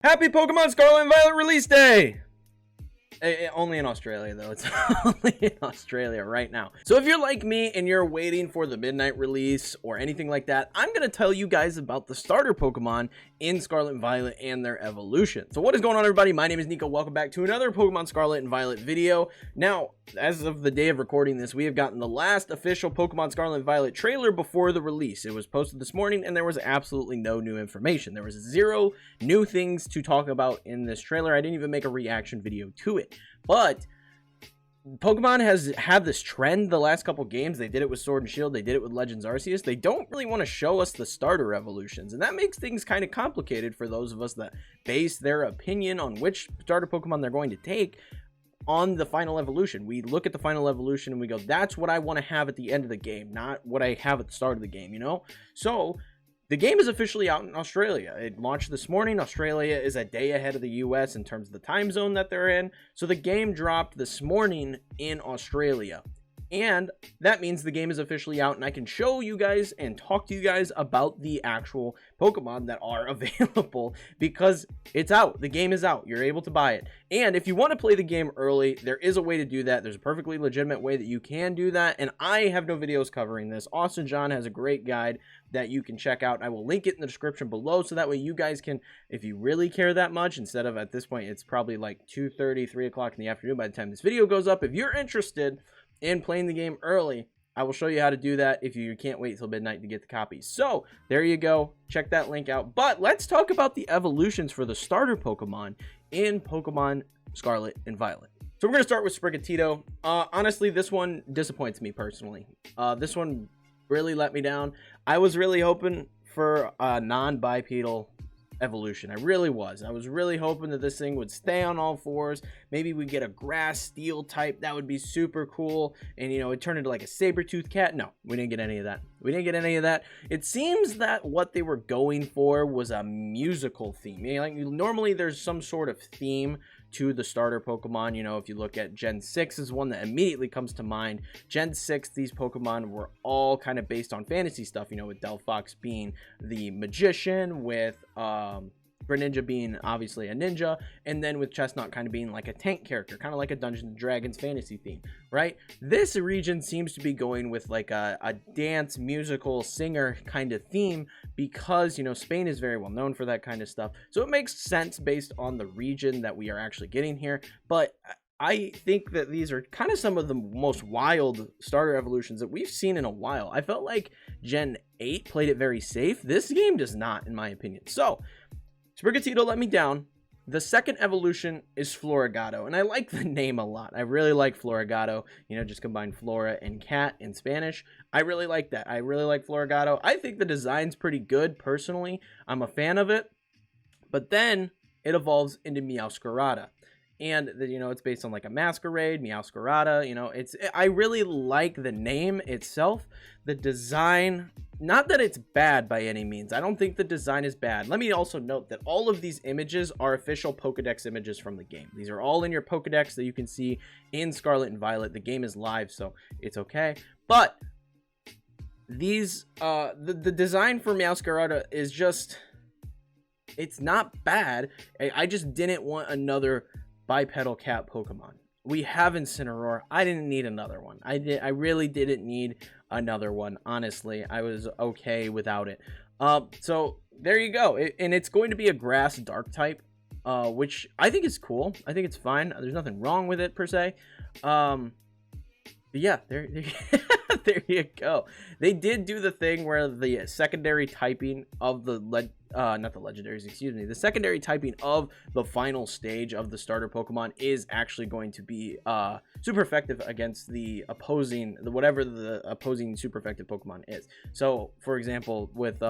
Happy Pokemon Scarlet and Violet release day! Only in Australia, though. It's only in Australia right now. So if you're like me and you're waiting for the midnight release or anything like that, I'm going to tell you guys about the starter Pokemon in Scarlet and Violet and their evolution. So what is going on, everybody? My name is Nico. Welcome back to another Pokemon Scarlet and Violet video. Now, as of the day of recording this, we have gotten the last official Pokemon Scarlet and Violet trailer before the release. It was posted this morning and there was absolutely no new information. There was zero new things to talk about in this trailer. I didn't even make a reaction video to it. But Pokemon has had this trend the last couple games. They did it with Sword and Shield. They did it with Legends Arceus. They don't really want to show us the starter evolutions. And that makes things kind of complicated for those of us that base their opinion on which starter Pokemon they're going to take on the final evolution. We look at the final evolution and we go, that's what I want to have at the end of the game, not what I have at the start of the game, you know? So the game is officially out in Australia. It launched this morning. Australia is a day ahead of the US in terms of the time zone that they're in. So the game dropped this morning in Australia. And that means the game is officially out and I can show you guys and talk to you guys about the actual Pokemon that are available because it's out. The game is out. You're able to buy it. And if you want to play the game early, there is a way to do that. There's a perfectly legitimate way that you can do that. And I have no videos covering this. Austin John has a great guide that you can check out. I will link it in the description below so that way you guys can, if you really care that much, instead of at this point, it's probably like 2:30, 3 o'clock in the afternoon by the time this video goes up. If you're interested in playing the game early, I will show you how to do that if you can't wait till midnight to get the copies. So there you go. Check that link out. But let's talk about the evolutions for the starter Pokemon in Pokemon Scarlet and Violet. So we're going to start with Sprigatito. Honestly, this one disappoints me personally. This one really let me down. I was really hoping for a non-bipedal evolution. I really was. I was really hoping that this thing would stay on all fours. Maybe we get a grass steel type. That would be super cool. And, you know, it turned into like a saber-toothed cat. No, we didn't get any of that. We didn't get any of that. It seems that what they were going for was a musical theme. You know, like normally there's some sort of theme to the starter Pokemon. You know, if you look at Gen 6 is one that immediately comes to mind. Gen 6, these Pokemon were all kind of based on fantasy stuff, you know, with Delphox being the magician, with Greninja being obviously a ninja, and then with Chestnut kind of being like a tank character, kind of like a Dungeons & Dragons fantasy theme, right? This region seems to be going with like a dance, musical, singer kind of theme because, you know, Spain is very well known for that kind of stuff. So it makes sense based on the region that we are actually getting here. But I think that these are kind of some of the most wild starter evolutions that we've seen in a while. I felt like Gen 8 played it very safe. This game does not, in my opinion. So Sprigatito let me down. The second evolution is Florigato, and I like the name a lot. I really like Florigato. You know, just combine Flora and cat in Spanish. I really like that. I really like Florigato. I think the design's pretty good, personally. I'm a fan of it. But then it evolves into Meowscarada. And, you know, it's based on like a masquerade, Meowscarada. You know, I really like the name itself. The design, not that it's bad by any means. I don't think the design is bad. Let me also note that all of these images are official Pokedex images from the game. These are all in your Pokedex that you can see in Scarlet and Violet. The game is live, so it's okay. But these, the design for Meowscarada is just, it's not bad. I just didn't want another bipedal cat Pokemon. We have Incineroar. I didn't need another one. I really didn't need another one. Honestly, I was okay without it. So there you go. And it's going to be a grass dark type, which I think is cool. I think it's fine. There's nothing wrong with it per se. But yeah, there there you go. They did do the thing where the secondary typing of the not the legendaries, excuse me, the secondary typing of the final stage of the starter Pokemon is actually going to be super effective against the opposing, whatever the opposing super effective Pokemon is. So for example, with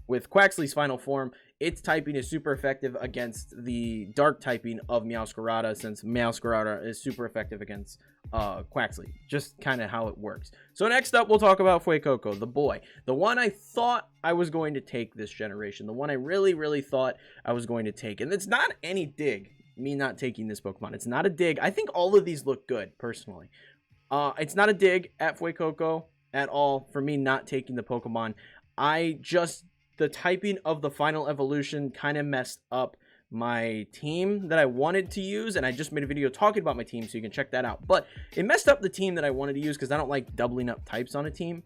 Quaxly's final form, its typing is super effective against the dark typing of Meowscarada, since Meowscarada is super effective against Quaxly. Just kind of how it works. So next up, we'll talk about Fuecoco, the boy. The one I thought I was going to take this generation. The one I really, really thought I was going to take. And it's not any dig, me not taking this Pokemon. It's not a dig. I think all of these look good, personally. It's not a dig at Fuecoco at all for me not taking the Pokemon. I just the typing of the final evolution kind of messed up my team that I wanted to use, and I just made a video talking about my team, so you can check that out. But it messed up the team that I wanted to use because I don't like doubling up types on a team.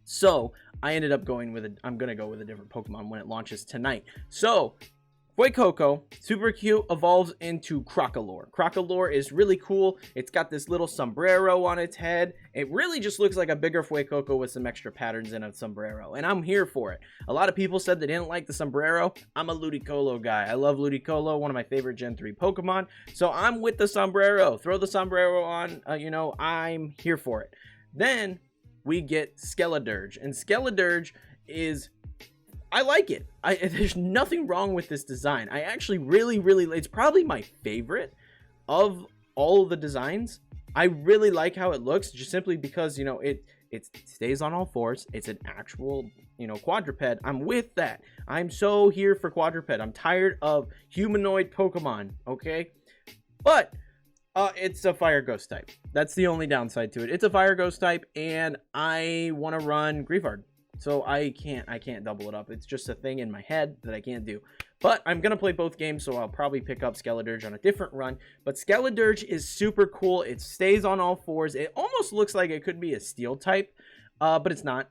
So I ended up going with I'm gonna go with a different Pokemon when it launches tonight. So Fuecoco, super cute, evolves into Crocalor. Crocalor is really cool. It's got this little sombrero on its head. It really just looks like a bigger Fuecoco with some extra patterns in a sombrero, and I'm here for it. A lot of people said they didn't like the sombrero. I'm a Ludicolo guy. I love Ludicolo, one of my favorite Gen 3 Pokemon, so I'm with the sombrero. Throw the sombrero on, you know, I'm here for it. Then we get Skeledirge, and Skeledirge is... I like it. There's nothing wrong with this design. I actually really, it's probably my favorite of all of the designs. I really like how it looks, just simply because, you know, it stays on all fours. It's an actual, you know, quadruped. I'm with that. I'm so here for quadruped. I'm tired of humanoid Pokemon, okay? But it's a fire ghost type. That's the only downside to it. It's a fire ghost type, and I want to run Griefard. So I can't double it up. It's just a thing in my head that I can't do. But I'm going to play both games, so I'll probably pick up Skeledirge on a different run. But Skeledirge is super cool. It stays on all fours. It almost looks like it could be a steel type, but it's not.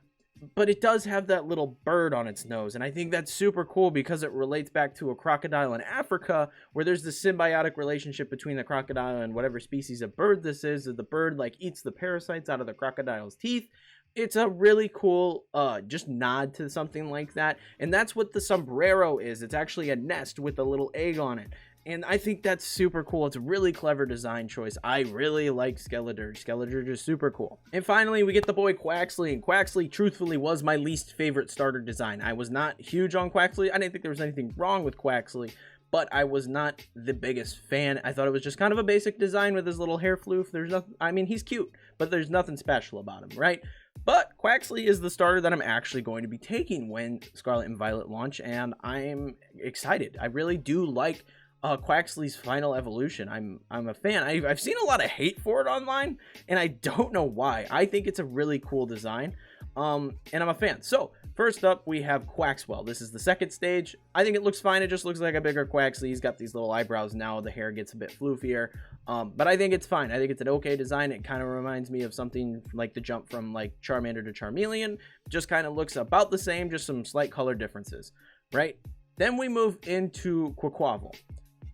But it does have that little bird on its nose, and I think that's super cool because it relates back to a crocodile in Africa, where there's this symbiotic relationship between the crocodile and whatever species of bird this is. The bird, like, eats the parasites out of the crocodile's teeth. It's a really cool just nod to something like that, and that's what the sombrero is. It's actually a nest with a little egg on it, and I think that's super cool. It's a really clever design choice. I really like Skeledirge. Skeledirge is super cool. And finally, we get the boy Quaxly, and Quaxly, truthfully, was my least favorite starter design. I was not huge on Quaxly. I didn't think there was anything wrong with Quaxly, but I was not the biggest fan. I thought it was just kind of a basic design with his little hair floof. There's nothing, I mean, he's cute, but there's nothing special about him, right? But Quaxly is the starter that I'm actually going to be taking when Scarlet and Violet launch, and I'm excited. I really do like Quaxly's final evolution. I'm a fan. I've seen a lot of hate for it online, and I don't know why. I think it's a really cool design, and I'm a fan. So first up, we have Quaxwell. This is the second stage. I think it looks fine. It just looks like a bigger Quaxly. He's got these little eyebrows now. The hair gets a bit floofier, but I think it's fine. I think it's an okay design. It kind of reminds me of something like the jump from like Charmander to Charmeleon. Just kind of looks about the same, just some slight color differences, right? Then we move into Quaquaval.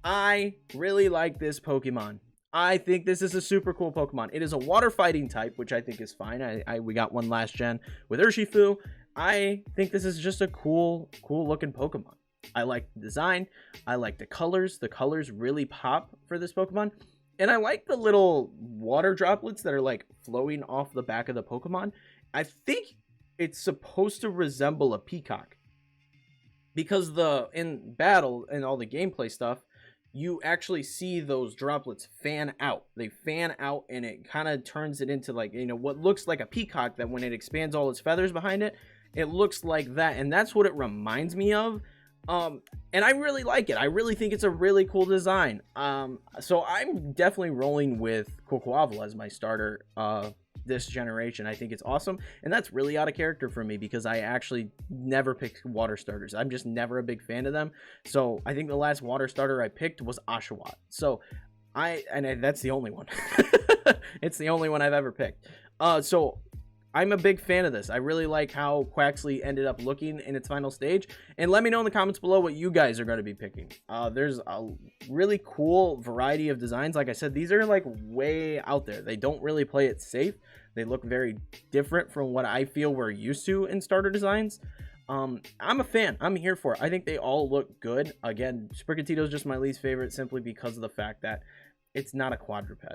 I really like this Pokemon. I think this is a super cool Pokemon. It is a water fighting type, which I think is fine. We got one last gen with Urshifu. I think this is just a cool looking Pokemon. I like the design. I like the colors. The colors really pop for this Pokemon. And I like the little water droplets that are like flowing off the back of the Pokemon. I think it's supposed to resemble a peacock, because in battle and all the gameplay stuff, you actually see those droplets fan out. They fan out, and it kind of turns it into, like, you know, what looks like a peacock, that when it expands all its feathers behind it, it looks like that. And that's what it reminds me of. And I really like it. I really think it's a really cool design. So I'm definitely rolling with Quaquaval as my starter this generation. I think it's awesome, and that's really out of character for me because I actually never picked water starters. I'm just never a big fan of them. So I think the last water starter I picked was Oshawott. So that's the only one. It's the only one I've ever picked. So I'm a big fan of this. I really like how Quaxly ended up looking in its final stage. And let me know in the comments below what you guys are going to be picking. There's a really cool variety of designs. Like I said, these are like way out there. They don't really play it safe. They look very different from what I feel we're used to in starter designs. I'm a fan. I'm here for it. I think they all look good. Again, Sprigatito is just my least favorite simply because of the fact that it's not a quadruped.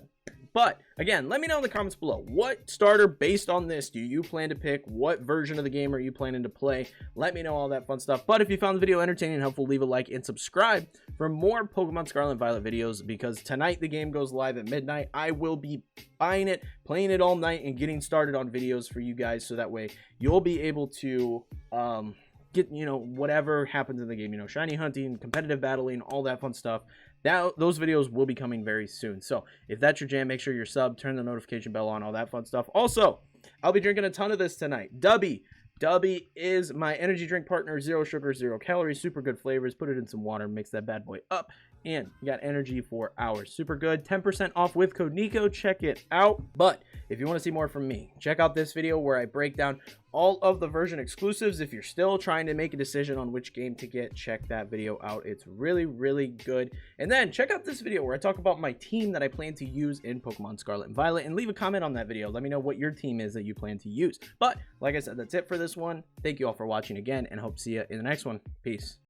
But again, let me know in the comments below, what starter based on this do you plan to pick? What version of the game are you planning to play? Let me know all that fun stuff. But if you found the video entertaining and helpful, leave a like and subscribe for more Pokemon Scarlet and Violet videos, because tonight the game goes live at midnight. I will be buying it, playing it all night, and getting started on videos for you guys, so that way you'll be able to get, you know, whatever happens in the game, you know, shiny hunting, competitive battling, all that fun stuff. Those videos will be coming very soon. So if that's your jam, make sure you're subbed, turn the notification bell on, all that fun stuff. Also, I'll be drinking a ton of this tonight. Dubby Dubby is my energy drink partner. 0 sugar, 0 calories, super good flavors. Put it in some water, mix that bad boy up, and you got energy for hours. Super good. 10% off with code Nico. Check it out. But if you want to see more from me, check out this video where I break down all of the version exclusives. If you're still trying to make a decision on which game to get, check that video out. It's really, really good. And then check out this video where I talk about my team that I plan to use in Pokemon Scarlet and Violet, and leave a comment on that video. Let me know what your team is that you plan to use. But like I said, that's it for this one. Thank you all for watching again, and hope to see you in the next one. Peace.